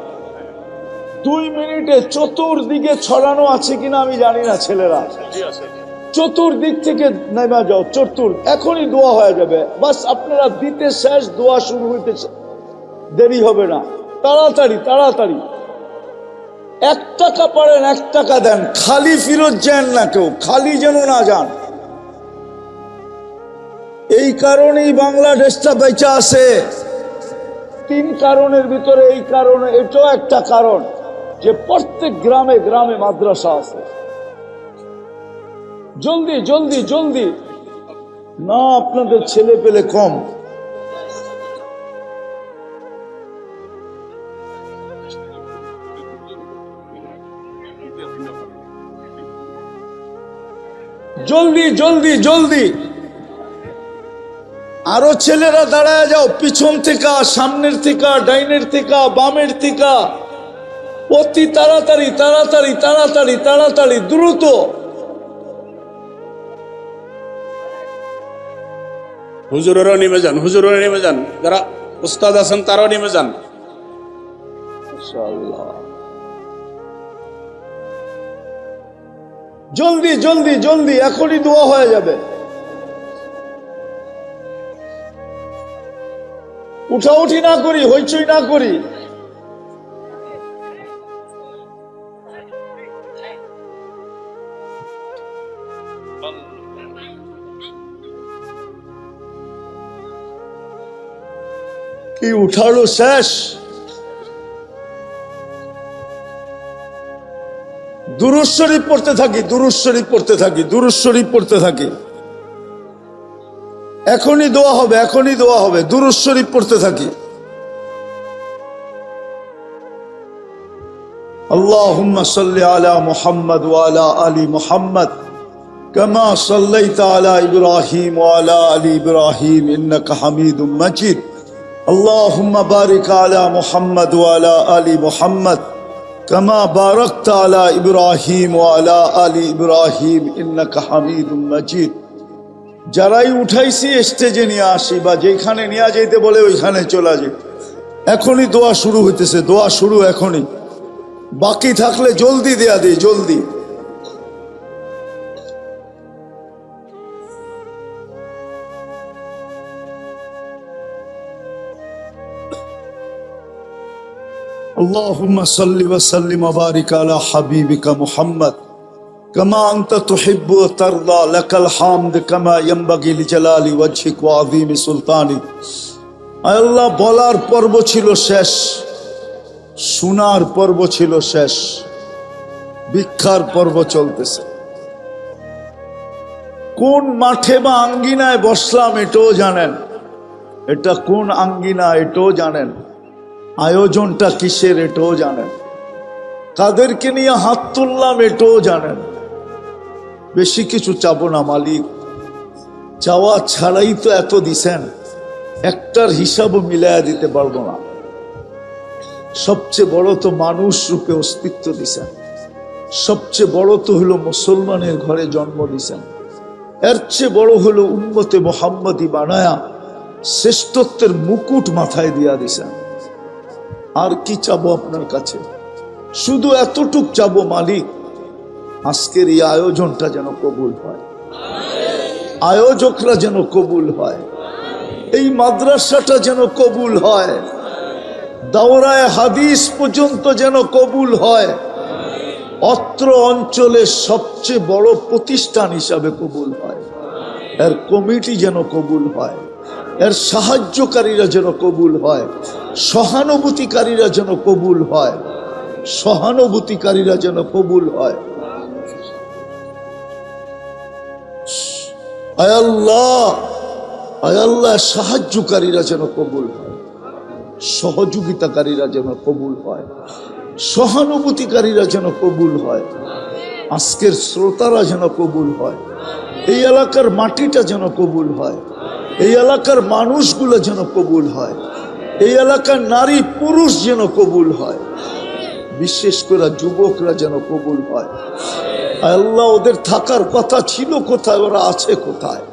2 মিনিটে চতুর্দিকে ছড়ানো আছে কিনা আমি জানি না। ছেলেরা চতুর্দিক থেকে নাইমা যাও, এখনই দোয়া হয়ে যাবে। বাস আপনারা দিতে শেষ, দোয়া শুরু হইতে দেরি হবে না। তাড়াতাড়ি তাড়াতাড়ি 1 টাকা পারেন 1 টাকা দেন, খালি ফিরত যান না, কেউ খালি যেন না যান। এই কারণেই বাংলাদেশটা বেঁচে আছে। 3 কারণের ভিতরে এই কারণে, এটাও একটা কারণ যে প্রত্যেক গ্রামে গ্রামে মাদ্রাসা আছে। জলদি জলদি জলদি না, আপনাদের ছেলে পেলে কম। জলদি জলদি জলদি, আরো ছেলেরা দাঁড়ায় যাও, পিছন থেকে, সামনের থেকে, ডাইনের থেকে, বামের থেকে, অতি তাড়াতাড়ি তাড়াতাড়ি তাড়াতাড়ি তাড়াতাড়ি দ্রুত। হুজুরেরও নেমে যান, হুজুরেরও নেমে যান, যারা উস্তাদ আছেন তারাও নেমে যান। জলদি জলদি জলদি, এখনই দোয়া হয়ে যাবে। উঠাউঠি না করি, হইচই না করি। কি উঠালো শেষ? দুরূদ শরীফ পড়তে থাকি, দুরূদ শরীফ পড়তে থাকি, দুরূদ শরীফ পড়তে থাকি। এখনই দোয়া হবে, এখনই দোয়া হবে। দুরূদ শরীফ পড়তে থাকি। আল্লাহুম্মা সাল্লি আলা মুহাম্মদ ওয়া আলা আলি মুহাম্মদ কামা সাল্লাইতা আলা ইব্রাহিম ওয়া আলা আলি ইব্রাহিম ইন্নাকা হামিদুম মাজিদ। আল্লাহুম্মা বারিক আলা মুহাম্মদ ওয়া আলা আলি মুহাম্মদ কামা বারাকতা আলা ইব্রাহিম ওয়া আলা আলি ইব্রাহিম ইন্নাকা হামিদুম মাজিদ। যারাই উঠাইছি স্টেজে নিয়ে আসি, বা যেখানে নিয়ে যাইতে বলে ওইখানে চলে যাই। এখনই দোয়া শুরু হইতেছে, দোয়া শুরু এখনই। বাকি থাকলে জলদি দেয়া দিই, জলদি। اللهم صل وسلم وبارك على حبيبك محمد كما أنت تحب وترضى لك الحمد كما ينبغي لجلال وجهك وعظيم سلطانك। আল্লাহ, বলার পর্ব ছিল শেষ, শোনার পর্ব ছিল শেষ, ভিক্ষার পর্ব চলতেছে। কোন মাঠে বা আঙ্গিনায় বসলাম এটাও জানেন, এটা কোন আঙ্গিনা এটাও জানেন, আয়োজনটা কিসের এটাও জানেন, কাদেরকে নিয়ে হাত তুললাম এটাও জানেন। বেশি কিছু চাবো না মালিক, চাওয়া ছাড়াই তো এত দিছেন, একটার হিসাবও মিলাইয়া দিতে পারবো না। সবচেয়ে বড় তো মানুষ রূপে অস্তিত্ব দিছেন, সবচেয়ে বড় তো হলো মুসলমানের ঘরে জন্ম দিছেন, এর চেয়ে বড় হলো উম্মতে মুহাম্মদী বানায়া শ্রেষ্ঠত্বের মুকুট মাথায় দিয়া দিছেন। আর কি চাবো আপনার কাছে? শুধু এতটুক চাবো মালিক, আজকের এই আয়োজনটা যেন কবুল হয়, আয়োজকরা যেন কবুল হয়, এই মাদ্রাসাটা যেন কবুল হয়, দাওরায়ে হাদিস পর্যন্ত যেন কবুল হয়, অত্র অঞ্চলের সবচেয়ে বড় প্রতিষ্ঠান হিসাবে কবুল হয়, এর কমিটি যেন কবুল হয়, এর সাহায্যকারীরা যেন কবুল হয়, সহানুভূতিকারীরা যেন কবুল হয়, সহানুভূতিকারীরা যেন কবুল হয়। আয় আল্লাহ, আয় আল্লাহ, সাহায্যকারীরা যেন কবুল হয়, সহযোগিতাকারীরা যেন কবুল হয়, সহানুভূতিকারীরা যেন কবুল হয়, আজকের শ্রোতারা যেন কবুল হয়, এই এলাকার মাটিটা যেন কবুল হয়, এই এলাকার মানুষগুলো যেন কবুল হয়, এই এলাকার নারী পুরুষ যেন কবুল হয়, বিশেষ করে যুবকরা যেন কবুল হয়। আল্লাহ, ওদের থাকার কথা ছিল কোথায়, ওরা আছে কোথায়?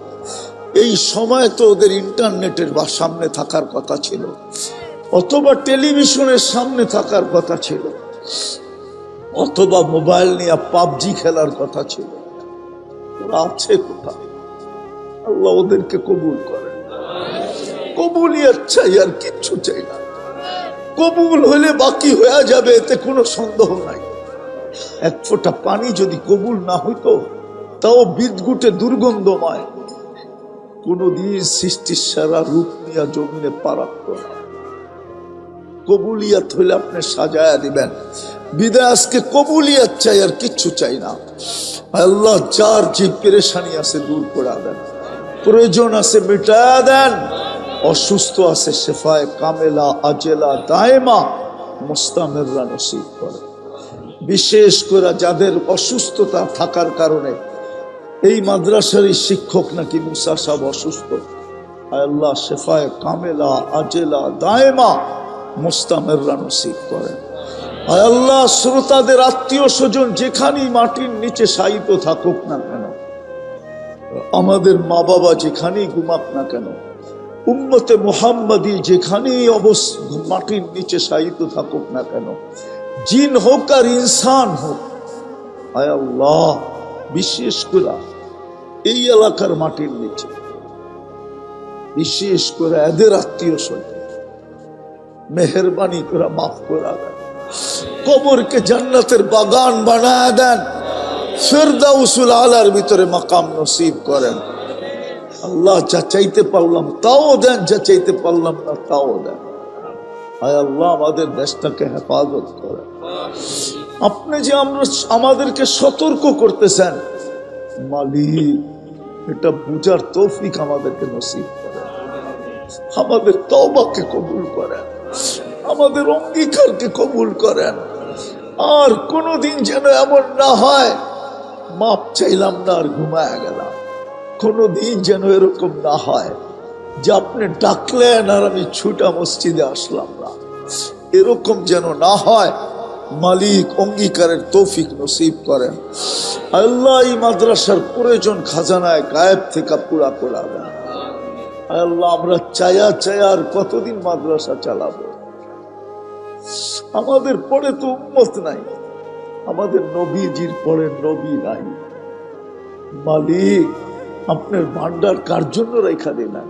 এই সময় তো ওদের ইন্টারনেটের বা সামনে থাকার কথা ছিল, অথবা টেলিভিশনের সামনে থাকার কথা ছিল, অথবা মোবাইল নিয়ে পাবজি খেলার কথা ছিল। ওরা আছে কোথায়? আল্লাহ ওদেরকে কবুল করেন। কবুলিয়ত চাই, আর কিচ্ছু চাই না। কবুল হলে বাকি হয়ে যাবে, এতে কোনো সন্দেহ নাই। এক ফোঁটা পানি যদি কবুল না হইতো, তাও বিদ্যুটে দুর্গন্ধময়, কোনদিন সৃষ্টির সারা রূপ নিয়ে জমিনে পারাক্ত না। কবুলিয়াত হইলে আপনি সাজায়া দিবেন। বিদায় আজকে কবুলিয়াত চাই, আর কিচ্ছু চাই না। আল্লাহ, যার যে পেরেশানি আছে দূর করে দেন, প্রয়োজন আছে মিটায়া দেন, অসুস্থ আছে শেফায়ে কামেলা আজেলা দায়েমা মুস্তামিররা নসিব করে। বিশেষ করে যাদের অসুস্থতা থাকার কারণে, এই মাদ্রাসার শিক্ষক নাকি মুসা সাহেব অসুস্থ, আল্লাহ শেফায়ে কামেলা আজেলা দায়েমা মুস্তামিররা নসিব করেন। আল্লাহ, শ্রোতাদের আত্মীয় স্বজন যেখানেই মাটির নিচে শায়িত থাকুক না কেন, আমাদের মা বাবা যেখানেই ঘুমাক না কেন, উম্মতে মুহাম্মাদী যেখানেই মাটির নিচে শায়িত থাকুক না কেন, জিন হোক আর ইনসান হোক, আয় আল্লাহ, বিশেষ করে এই এলাকার মাটির নিচে, বিশেষ করে এদের আত্মীয় স্বজন মেহেরবানি করে মাফ করে দেন। কবরকে জান্নাতের বাগান বানায় দেন, ফিরদাউসুল আলার ভিতরে মাকাম নসিব করেন। আল্লাহ, যা চাইতে পারলাম তাও দেন, যা চাইতে পারলাম না তাও দেন। আয় আল্লাহ, আমাদের দেশটাকে হেফাজত করেন। আপনি যে আমাদেরকে সতর্ক করতেছেন, মালিক এটা বুঝার তৌফিক আমাদেরকে নসিব করেন। আমাদের তওবাকে কবুল করেন, আমাদের অঙ্গীকারকে কবুল করেন। আর কোনোদিন যেন এমন না হয় মাপ চাইলাম না আর ঘুমায় গেলাম। কোনোদিন যেন এরকম না হয় যে আপনি ডাকলেন আর আমি ছুটা মসজিদে আসলাম না। এরকম যেন না হয়। মালিক অঙ্গীকারের তৌফিক নসিব করেন। আল্লাহ এই মাদ্রাসার প্রয়োজন খাজানায় গায়েব থেকে পুরা করে দেন। আল্লাহ আমরা চায়া আর কতদিন মাদ্রাসা চালাবো? আমাদের পরে তো উম্মত নাই, আমাদের নবীজির পরে নবী নাই। মালিক আপনার ভান্ডার কার জন্য রেখা দিলেন?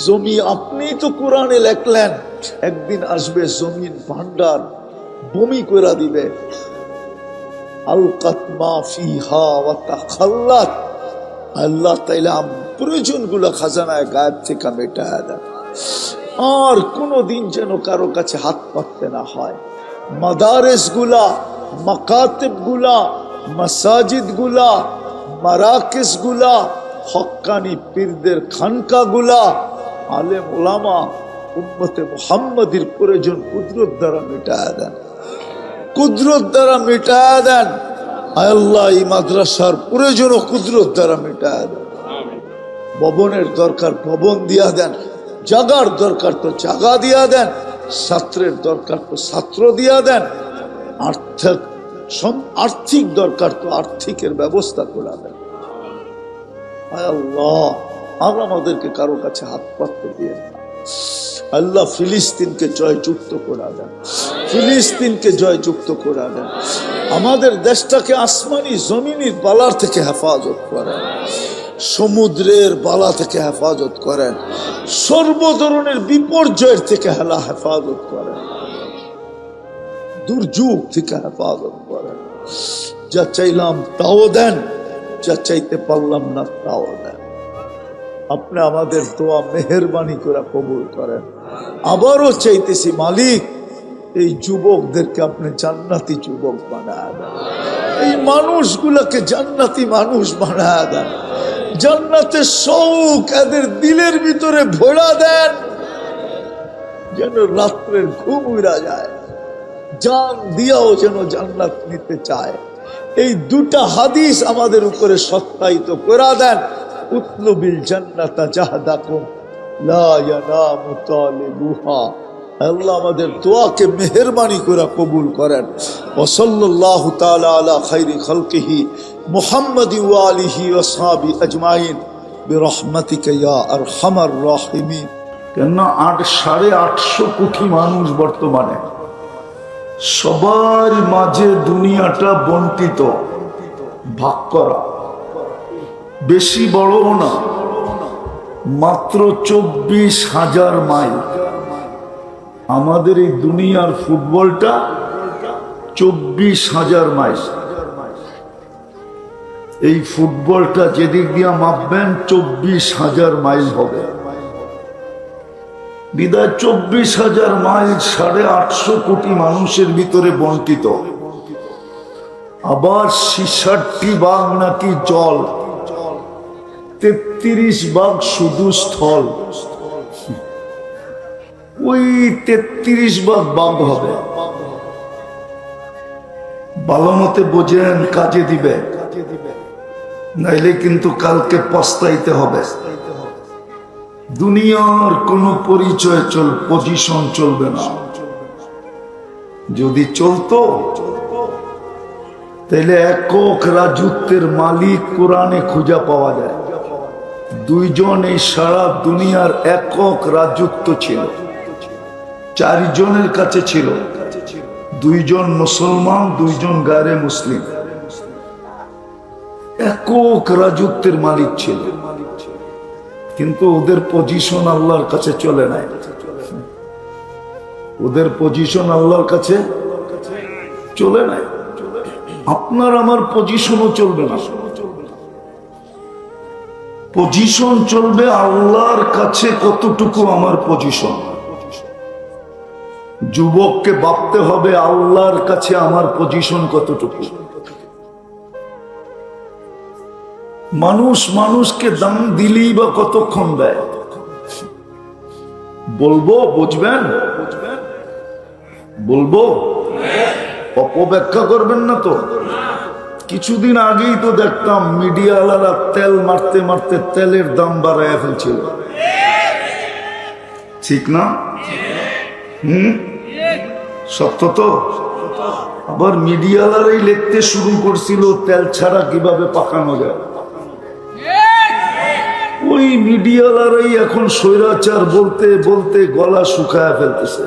জমি আপনি তো কোরআনে লেখলেন একদিন আসবে জমিন ভান্ডার বমি করে দিবে। আলকাত মা ফিহা ওয়া তাখাল্লাত। আল্লাহ তাআলা প্রয়োজনগুলো খাজানায় গায়েব থেকে মেটায় দেন। আর কোনোদিন যেন কারো কাছে হাত পাততে না হয়। মাদারেস গুলা, মাকাতিব গুলা, মাসাজিদ গুলা, মারাকিস গুলা, হক্কানি পীরদের খানকা গুলা, আলেম ওলামা উম্মতে মুহাম্মাদির প্রয়োজন কুদরত দ্বারা মিটায়া দেন, কুদরত দ্বারা মিটায়া দেন। আল্লাহ এই মাদ্রাসার প্রয়োজন কুদরত দ্বারা মিটায়া দেন। ভবনের দরকার ভবন দিয়া দেন, জাগার দরকার তো জাগা দিয়া দেন, ছাত্রের দরকার তো ছাত্র দিয়া দেন, আর্থিক দরকার তো আর্থিকের ব্যবস্থা করে দেন। আল্লাহ আর আমাদেরকে কারো কাছে হাত পাততে দিয়ে না। আল্লাহ ফিলিস্তিনকে জয়যুক্ত করে দেন, ফিলিস্তিনকে জয়যুক্ত করে দেন। আমাদের দেশটাকে আসমানি জমিনের বালার থেকে হেফাজত করেন, সমুদ্রের বালা থেকে হেফাজত করেন, সর্ব ধরনের বিপর্যয়ের থেকে হেফাজত করেন, দুর্যোগ থেকে হেফাজত করেন। যা চাইলাম তাও দেন, যা চাইতে পারলাম না তাও দেন। আপনি আমাদের দোয়া মেহেরবানি করে কবুল করেন। আবারও চাইতেছি মালিক এই যুবকদেরকে আপনি জান্নাতি যুবক বানায় দেন, এই মানুষগুলাকে জান্নাতি মানুষ বানায় দেন, জান্নাতের শৌক এদের দিলের ভিতরে ভরা দেন, যেন রাত্রের ঘুম উড়া যায়, জান দিয়াও যেন জান্নাত নিতে চায়। এই দুটা হাদিস আমাদের উপরে সত্যায়িত করে দেন। উতলুবিল জান্নাতা জাহদাকুম লা ইয়ানামু তালিবুহা। আল্লাহ আমাদের দোয়াকে মেহেরবানি করে কবুল করেন। ওয়া সাল্লাল্লাহু তাআলা আলা খাইরি খালকিহি মুহাম্মাদি ওয়া আলিহি ওয়া আসহাবি আজমাইন বিরহমাতিকা ইয়া আরহামার রাহিমিন। কেন 8.5 কোটি মানুষ বর্তমানে, সবার মাঝে দুনিয়াটা বন্টিত, ভাগ করা, বেশি বড়ও না, মাত্র 24,000 মাইল। আমাদের এই দুনিয়ার ফুটবলটা 24,000 মাইল। এই ফুটবলটা যেদিক দিয়া মাপবেন 24,000 মাইল হবে। বিদায় 24,000 মাইল 850 কোটি মানুষের ভিতরে বন্টিত। আবার 66 ভাগ নাকি জল, 33 ভাগ শুধু স্থল। ওই 33 ভাগ বাঘ হবে। ভালো মতে বোঝেন, কাজে দিবে, নাইলে কিন্তু কালকে পস্তাইতে হবে। দুনিয়ার কোনো পরিচয় পজিশন চলবে না। যদি চলতো তাহলে একক রাজত্বের মালিক কোরআনে খুঁজে পাওয়া যায়। দুইজন এই সারা দুনিয়ার একক রাজত্ব ছিল, 4 জনের কাছে ছিল। 2 জন মুসলমান, 2 জন গায়রে মুসলিম, একক রাজত্বের মালিক ছিল। কিন্তু ওদের পজিশন আল্লাহর কাছে চলে নাই। ওদের পজিশন আল্লাহর কাছে চলে নাই। আপনার আমার পজিশনও চলবে না। পজিশন চলবে আল্লাহর কাছে কতটুকু আমার পজিশন। যুবককে ভাবতে হবে আল্লাহর কাছে আমার পজিশন কতটুকু। মানুষ মানুষকে দাম দিলেই বা কতক্ষণ দেয়? বলবো, বুঝবেন? বলবো, অপব্যাখ্যা করবেন না তো? কিছুদিন আগেই তো দেখতাম মিডিয়াওয়ালারা তেল মারতে মারতে তেলের দাম বাড়ায় ফেলছিল, ঠিক না? সত্য তো। আবার মিডিয়াওয়ালারাই লিখতে শুরু করছিল তেল ছাড়া কিভাবে পাকানো যায়। ওই মিডিয়াওয়ালারাই এখন স্বৈরাচার বলতে বলতে গলা শুকায় ফেলতেছে।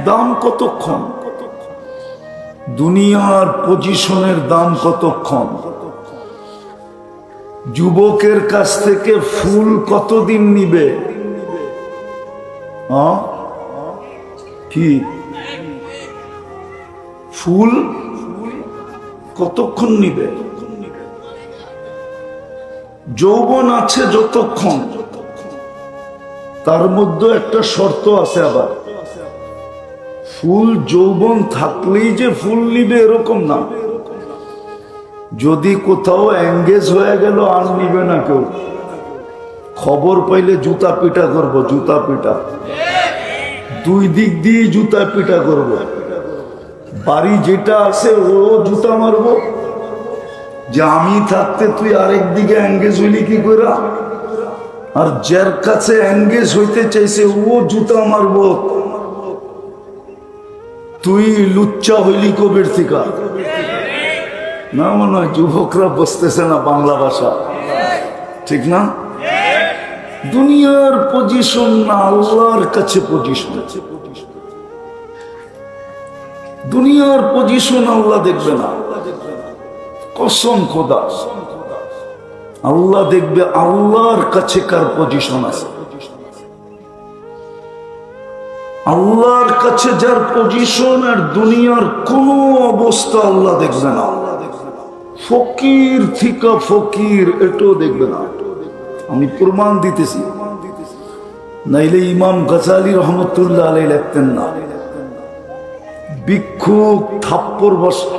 দাম কতক্ষণ? দুনিয়ার পজিশনের দাম কতক্ষণ? যুবকের কাছ থেকে ফুল কতদিন নিবে? কি ফুল কতক্ষণ নিবে? যৌবন আছে যতক্ষণ, তার মধ্যে একটা শর্ত আছে আবার। ফুল যৌবন থাকলেই যে ফুল নিবে এরকম না। যদি কোথাও এঙ্গেজ হয়ে গেল আর নিবে না কেউ। খবর পাইলে জুতা পিটা করব, জুতা পিটা, দুই দিক দিয়ে জুতা পিটা করব। বাড়ি যেটা আছে ও জুতা মারবো, যে আমি থাকতে তুই আরেক দিকে এঙ্গেজ হইলি কি করে? আর যার কাছে এঙ্গেজ হইতে চাইছে ও জুতা মারবো, তুই লুচ্চা হইলি কবির থিকা। না মনে হয় যুবকরা বসতেছে না বাংলা ভাষা, ঠিক না? দুনিয়ার পজিশন না, আল্লাহর কাছে পজিশন। দুনিয়ার পজিশন আল্লাহ দেখবে না, কসম খোদা। আল্লাহ দেখবে আল্লাহর কাছে কার পজিশন আছে। আল্লাহর কাছে যার পজিশন, আর দুনিয়ার কোন অবস্থা আল্লাহ দেখবে না। ফকির থিকা ফকির এটাও দেখবে না। আমি প্রমাণ দিতেছি, নাইলে ইমাম গাজালি রহমতুল্লাহ আলাইহি লিখতেন না, ভিক্ষুক থাপ্পড় বসা